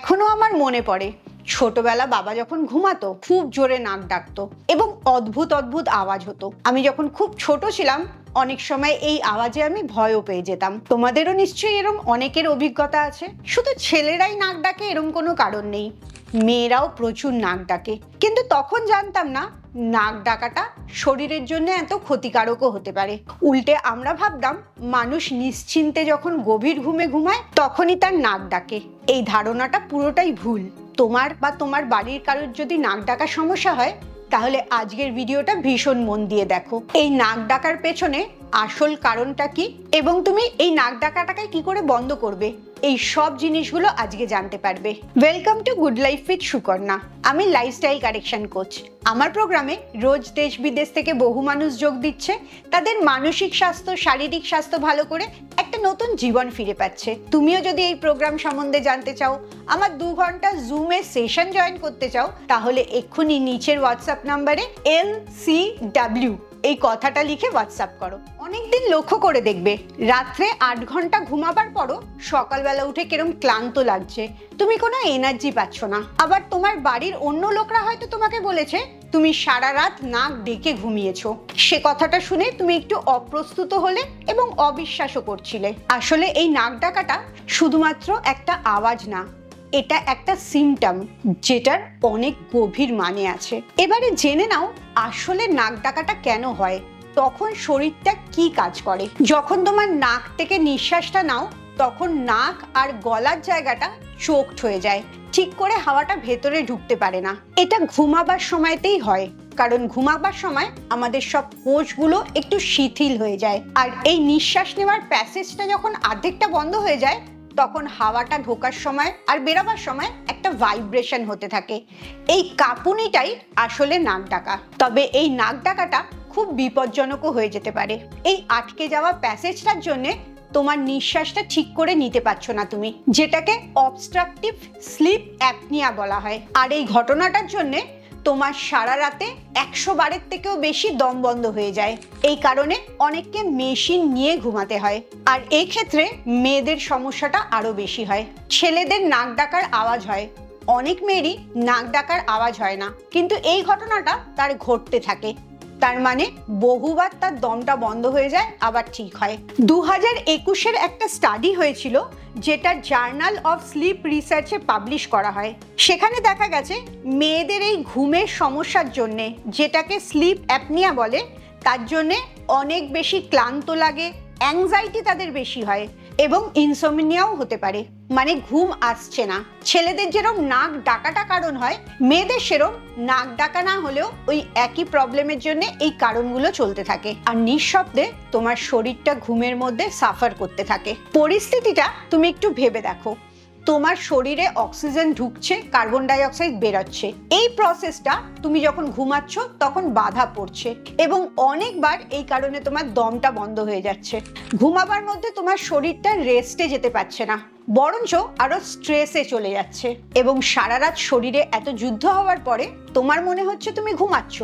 এখনো আমার মনে পড়ে ছোটবেলা বাবা যখন ঘুমাতো খুব জোরে নাক ডাকতো এবং অদ্ভুত অদ্ভুত আওয়াজ হতো। আমি যখন খুব ছোট ছিলাম অনেক সময় এই আওয়াজে আমি ভয়ও পেয়ে যেতাম। তোমাদেরও নিশ্চয়ই এরকম অনেকের অভিজ্ঞতা আছে। শুধু ছেলেরাই নাক ডাকে এরকম কোনো কারণ নেই, মেয়েরাও প্রচুর নাক ডাকে। কিন্তু তখন জানতাম না নাক ডাকাটা শরীরের জন্য এত ক্ষতিকারকও হতে পারে। উল্টে আমরা ভাবতাম মানুষ নিশ্চিন্তে যখন গভীর ঘুমে ঘুমায় তখনই তার নাক ডাকে। এই ধারণাটা পুরোটাই ভুল। তোমার বা তোমার বাড়ির কারোর যদি নাক ডাকার সমস্যা হয় তাহলে আজকের ভিডিওটা ভীষণ মন দিয়ে দেখো। এই নাক ডাকার পেছনে আসল কারণটা কি এবং তুমি এই নাক ডাকাটাকে কি করে বন্ধ করবে, এই সব জিনিসগুলো আজকে জানতে পারবে। Welcome to good life with Sukanya. আমি লাইফস্টাইল কারেকশন কোচ। আমার প্রোগ্রামে রোজ দেশ বিদেশ থেকে বহু মানুষ যোগ দিচ্ছে, তাদের মানসিক স্বাস্থ্য শারীরিক স্বাস্থ্য ভালো করে একটা নতুন জীবন ফিরে পাচ্ছে। তুমিও যদি এই প্রোগ্রাম সম্বন্ধে জানতে চাও, আমার 2 ঘন্টা জুমে সেশন জয়েন করতে চাও, তাহলে এক্ষুনি নিচের হোয়াটসঅ্যাপ নাম্বারে LCW এই কথাটা লিখে হোয়াটসঅ্যাপ করো। অনেকদিন লক্ষ্য করে দেখবে রাত্রে 8 ঘন্টা ঘুমাবার পরও সকালবেলা উঠে কিরম ক্লান্ত লাগছে, তুমি কোনো এনার্জি পাচ্ছ না। আবার তোমার বাড়ির অন্য লোকরা হয়তো তোমাকে বলেছে তুমি সারা রাত নাক ডেকে ঘুমিয়েছো। সে কথাটা শুনে তুমি একটু অপ্রস্তুত হলে এবং অবিশ্বাসও করছিলে। আসলে এই নাক ডাকাটা শুধুমাত্র একটা আওয়াজ না, এটা একটা সিমটম যেটার অনেক গভীর মানে আছে। এবারে জেনে নাও আসলে নাক ডাকাটা কেন হয়, তখন শরীরটা কি কাজ করে। যখন তোমার নাক থেকে নিঃশ্বাসটা নাও তখন নাক আর গলার জায়গাটা চোকড হয়ে যায়, ঠিক করে হাওয়াটা ভেতরে ঢুকতে পারে না। এটা ঘুমাবার সময়তেই হয়, কারণ ঘুমাবার সময় আমাদের সব কোষগুলো একটু শিথিল হয়ে যায়। আর এই নিঃশ্বাস নেওয়ার প্যাসেজটা যখন অর্ধেকটা বন্ধ হয়ে যায় তখন হাওয়াটা ঢোকার সময় আর বেরোবার সময় একটা ভাইব্রেশন হতে থাকে। এই কাঁপুনিটাই আসলে নাক ডাকা। তবে এই নাক ডাকাটা খুব বিপজ্জনকও হয়ে যেতে পারে। এই আটকে যাওয়া প্যাসেজটার জন্য তোমার নিঃশ্বাসটা ঠিক করে নিতে পারছো না তুমি, যেটাকে অবস্ট্রাকটিভ স্লিপ অ্যাপনিয়া বলা হয়। আর এই ঘটনাটার জন্য তোমার সারা রাতে 100 বারের থেকেও বেশি দম বন্ধ হয়ে যায়। এই কারণে অনেককে মেশিন নিয়ে ঘুমাতে হয়। আর এই ক্ষেত্রে মেয়েদের সমস্যাটা আরো বেশি হয়। ছেলেদের নাক ডাকার আওয়াজ হয়, অনেক মেয়েরই নাক ডাকার আওয়াজ হয় না, কিন্তু এই ঘটনাটা তার ঘটতে থাকে। তার মানে বহুবার তার দমটা বন্ধ হয়ে যায় আবার ঠিক হয়। 2021-এর একটা স্টাডি হয়েছিল যেটা জার্নাল অফ স্লিপ রিসার্চে পাবলিশ করা হয়। সেখানে দেখা গেছে মেয়েদের এই ঘুমের সমস্যার জন্যে, যেটাকে স্লিপ অ্যাপনিয়া বলে, তার জন্যে অনেক বেশি ক্লান্ত লাগে, অ্যাংজাইটি তাদের বেশি হয় এবং ইনসোমনিয়াও হতে পারে, মানে ঘুম আসছে না। ছেলেদের যেরকম নাক ডাকাটা কারণ হয়, মেয়েদের সেরকম নাক ডাকা না হলেও ওই একই প্রবলেমের জন্য এই কারণগুলো চলতে থাকে। আর নিঃশব্দে তোমার শরীরটা ঘুমের মধ্যে সাফার করতে থাকে। পরিস্থিতিটা তুমি একটু ভেবে দেখো, তোমার শরীরে অক্সিজেন ঢুকছে, কার্বন ডাই অক্সাইড বেরোচ্ছে। এই প্রসেসটা তুমি যখন ঘুমাচ্ছ তখন বাধা পড়ছে এবং অনেকবার এই কারণে তোমার দমটা বন্ধ হয়ে যাচ্ছে। ঘুমাবার মধ্যে তোমার শরীরটা রেস্টে যেতে পারছে না, বরঞ্চ আরো স্ট্রেসে চলে যাচ্ছে এবং সারা রাত শরীরে এত যুদ্ধ হওয়ার পরে তোমার মনে হচ্ছে তুমি ঘুমাচ্ছ,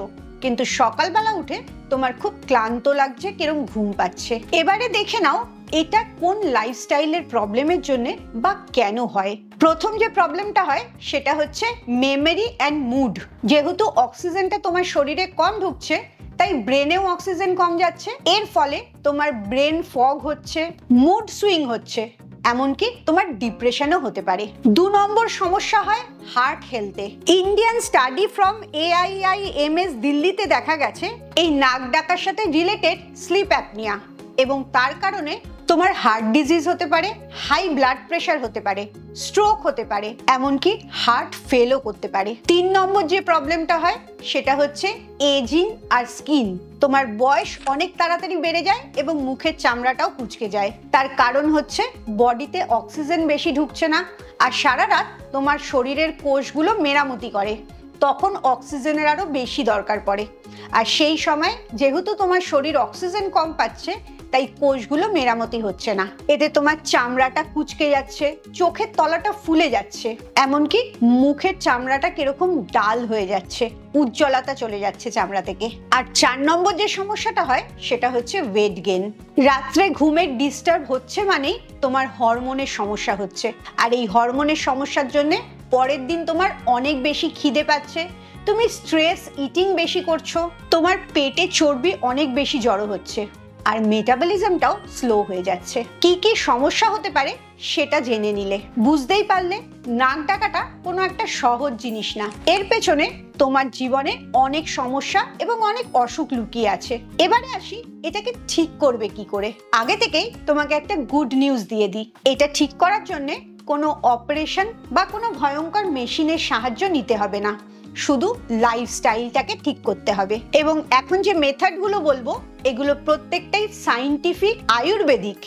কিন্তু সকালবেলা উঠে তোমার খুব ক্লান্ত লাগছে, কিরকম ঘুম পাচ্ছে। এবারে দেখে নাও এটা কোন লাইফস্টাইলের প্রবলেমের জন্য বা কেন হয়। প্রথম যে প্রবলেমটা হয় সেটা হচ্ছে মেমোরি অ্যান্ড মুড। যেহেতু অক্সিজেনটা তোমার শরীরে কম ঢুকছে তাই ব্রেনেও অক্সিজেন কম যাচ্ছে, এর ফলে তোমার ব্রেন ফগ হচ্ছে, মুড সুইং হচ্ছে, এমনকি তোমার ডিপ্রেশনও হতে পারে। 2 নম্বর সমস্যা হয় হার্ট হেলথে। ইন্ডিয়ান স্টাডি ফ্রম AIIMS দিল্লিতে দেখা গেছে এই নাক ডাকার সাথে রিলেটেড স্লিপ অ্যাপনিয়া এবং তার কারণে তোমার হার্ট ডিজিজ হতে পারে, হাই ব্লাড প্রেশার হতে পারে, স্ট্রোক হতে পারে, এমনকি হার্ট ফেলও করতে পারে। 3 নম্বর যে প্রবলেমটা হয় সেটা হচ্ছে এজিং আর স্কিন। তোমার বয়স অনেক তাড়াতাড়ি বেড়ে যায় এবং মুখের চামড়াটাও কুঁচকে যায়। তার কারণ হচ্ছে বডিতে অক্সিজেন বেশি ঢুকছে না আর সারা রাত তোমার শরীরের কোষগুলো মেরামতি করে, তখন অক্সিজেনের আরো বেশি দরকার পড়ে। আর সেই সময় যেহেতু তোমার শরীর অক্সিজেন কম পাচ্ছে তাই কোষগুলো মেরামতি হচ্ছে না। এতে তোমার চামড়াটা কুঁচকে যাচ্ছে, চোখের তলাটা ফুলে যাচ্ছে, এমনকি মুখের চামড়াটা কিরকম ডাল হয়ে যাচ্ছে, উজ্জ্বলতা চলে যাচ্ছে চামড়া থেকে। আর 4 নম্বর যে সমস্যাটা হয় সেটা হচ্ছে ওয়েট গেইন। রাত্রে ঘুমের ডিস্টার্ব হচ্ছে মানেই তোমার হরমোনের সমস্যা হচ্ছে, আর এই হরমোনের সমস্যার জন্য পরের দিন তোমার অনেক বেশি খিদে পাচ্ছে, তুমি স্ট্রেস ইটিং বেশি করছো, তোমার পেটে চর্বি অনেক বেশি জড়ো হচ্ছে, আর মেটাবলিজমটাও স্লো হয়ে যাচ্ছে। কি কি সমস্যা হতে পারে সেটা জেনে নিলে বুঝতেই পারলে নাক ডাকাটা কোনো একটা সহজ জিনিস না। এর পেছনে তোমার জীবনে অনেক সমস্যা এবং অনেক অসুখ লুকিয়ে আছে। এবারে আসি এটাকে ঠিক করবে কি করে। আগে থেকেই তোমাকে একটা গুড নিউজ দিয়ে দিই, এটা ঠিক করার জন্য কোনো অপারেশন বা কোনো ভয়ঙ্কর মেশিনের সাহায্য নিতে হবে না, শুধু লাইফস্টাইলটাকে ঠিক করতে হবে। এবং এখন যে মেথডগুলো বলবো এগুলো প্রত্যেকটাই সায়েন্টিফিক, আয়ুর্বেদিক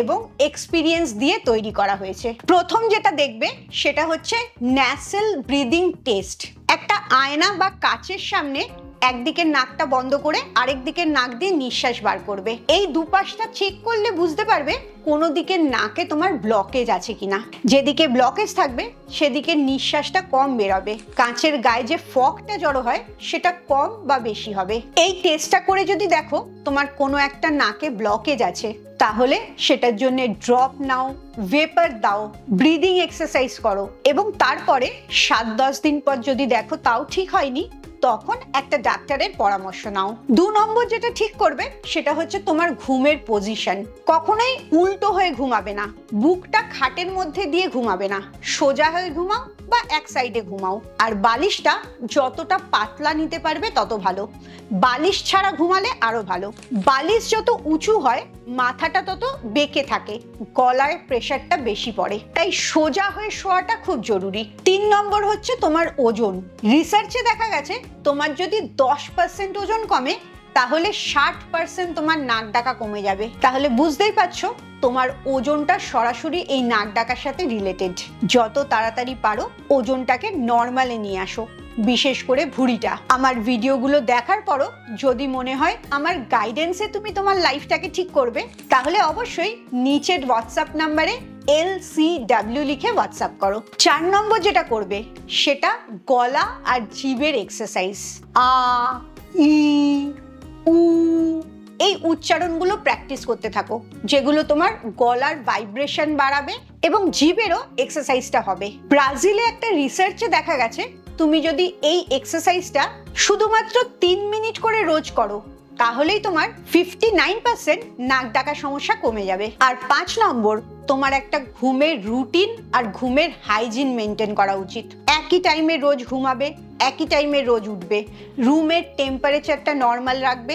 এবং এক্সপিরিয়েন্স দিয়ে তৈরি করা হয়েছে। প্রথম যেটা দেখবে সেটা হচ্ছে ন্যাসেল ব্রিদিং টেস্ট। একটা আয়না বা কাচের সামনে একদিকের নাকটা বন্ধ করে আরেক দিকের নাক দিয়ে নিঃশ্বাস বার করবে। এই দুপাশটা চেক করলে বুঝতে পারবে কোনো দিকের নাকে তোমার ব্লকেজ আছে কিনা। যেদিকে ব্লকেজ থাকবে সেদিকে নিঃশ্বাসটা কম বেরোবে, কাঁচের গায়ে যে ফগটা জড়ো হয় সেটা কম বা বেশি হবে। এই টেস্টটা করে যদি দেখো তোমার কোনো একটা নাকে ব্লকেজ আছে, তাহলে সেটার জন্য ড্রপ নাও, ভেপার দাও, ব্রিদিং এক্সারসাইজ করো, এবং তারপরে 7-10 দিন পর যদি দেখো তাও ঠিক হয়নি, তখন একটা ডাক্তারের পরামর্শ নাও। 2 নম্বর যেটা ঠিক করবে সেটা হচ্ছে তোমার ঘুমের পজিশন। কখনোই উল্টো হয়ে ঘুমাবে না, বুকটা খাটের মধ্যে দিয়ে ঘুমাবে না, সোজা হয়ে ঘুমাও বা এক সাইডে ঘুমাও। আর বালিশটা যতটা পাতলা নিতে পারবে তত ভালো, বালিশ ছাড়া ঘুমালে আরো ভালো। বালিশ যত উঁচু হয় মাথাটা তত বেঁকে থাকে, গলায় প্রেশারটা বেশি পড়ে, তাই সোজা হয়ে শোয়াটা খুব জরুরি। 3 নম্বর হচ্ছে তোমার ওজন। রিসার্চে দেখা গেছে তোমার যদি 10% ওজন কমে তাহলে 60% তোমার নাক ডাকা কমে যাবে। তাহলে বুঝতেই পারছো তোমার ওজনটা সরাসরি এই নাক ডাকার সাথে রিলেটেড। যত তাড়াতাড়ি পারো ওজনটাকে নর্মালে নিয়ে আসো, বিশেষ করে ভুঁড়িটা। আমার ভিডিওগুলো দেখার পরও যদি মনে হয় আমার গাইডেন্সে তুমি তোমার লাইফটাকে ঠিক করবে, তাহলে অবশ্যই নিচের হোয়াটসঅ্যাপ নাম্বারে LCW লিখে হোয়াটসঅ্যাপ করো। 4 নম্বর যেটা করবে সেটা গলা আর জিভের এক্সারসাইজ। আ, ই, উ, এই উচ্চারণগুলো প্র্যাকটিস করতে থাকো, যেগুলো তোমার গলার ভাইব্রেশন বাড়াবে এবং জিভেরও এক্সারসাইজটা হবে। ব্রাজিলে একটা রিসার্চে দেখা গেছে তুমি যদি এই এক্সারসাইজটা শুধুমাত্র 3 মিনিট করে রোজ করো তাহলেই তোমার 59% নাক ডাকা সমস্যা কমে যাবে। আর 5 নম্বর, তোমার একটা ঘুমের রুটিন আর ঘুমের হাইজিন মেনটেন করা উচিত। একই টাইমে রোজ ঘুমাবে, একই টাইমে রোজ উঠবে, রুমের টেম্পারেচারটা নর্মাল রাখবে,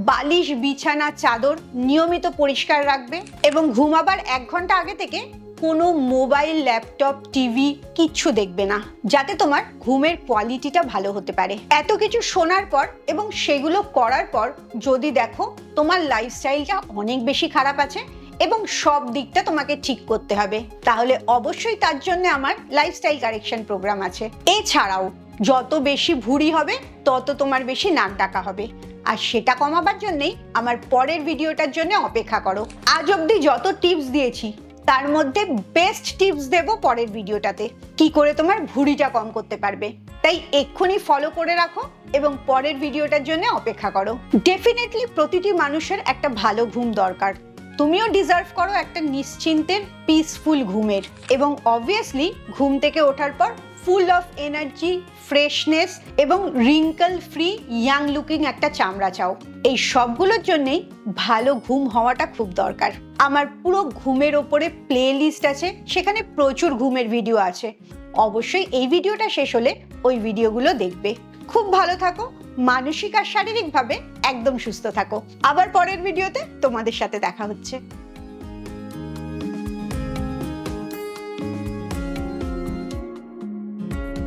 বালিশ, বিছানা, চাদর নিয়মিত পরিষ্কার রাখবে, এবং ঘুমাবার 1 ঘন্টা আগে থেকে কোনো মোবাইল, ল্যাপটপ, টিভি কিচ্ছু দেখবে না, যাতে তোমার ঘুমের কোয়ালিটিটা ভালো হতে পারে। এত কিছু শোনার পর এবং সেগুলো করার পর যদি দেখো তোমার লাইফস্টাইলটা অনেক বেশি খারাপ আছে এবং সব দিকটা তোমাকে ঠিক করতে হবে, তাহলে অবশ্যই তার জন্য আমার লাইফস্টাইল কারেকশন প্রোগ্রাম আছে। এছাড়াও যত বেশি ভুঁড়ি হবে তত তোমার বেশি নাক ডাকা হবে, আর সেটা কমাবার জন্যই আমার পরের ভিডিওটার জন্য অপেক্ষা করো। আজ অবধি যত টিপস দিয়েছি তার মধ্যে বেস্ট টিপস দেব পরের ভিডিওটাতে, কি করে তোমার ভুঁড়িটা কম করতে পারবে। তাই এক্ষুনি ফলো করে রাখো এবং পরের ভিডিওটার জন্য অপেক্ষা করো। ডেফিনেটলি প্রতিটি মানুষের একটা ভালো ঘুম দরকার, তুমিও ডিজার্ভ করো একটা নিশ্চিন্তের পিসফুল ঘুমের, এবং অবভিয়াসলি ঘুম থেকে ওঠার পর ফুল অফ এনার্জি, ফ্রেশনেস এবং রিঙ্কল ফ্রি ইয়াং লুকিং একটা চামড়া চাও। এই সবগুলোর জন্যই ভালো ঘুম হওয়াটা খুব দরকার। আমার পুরো ঘুমের ওপরে প্লে লিস্ট আছে, সেখানে প্রচুর ঘুমের ভিডিও আছে, অবশ্যই এই ভিডিওটা শেষ হলে ওই ভিডিওগুলো দেখবে। খুব ভালো থাকো, মানসিক আর শারীরিকভাবে একদম সুস্থ থাকো। আবার পরের ভিডিওতে তোমাদের সাথে দেখা হচ্ছে।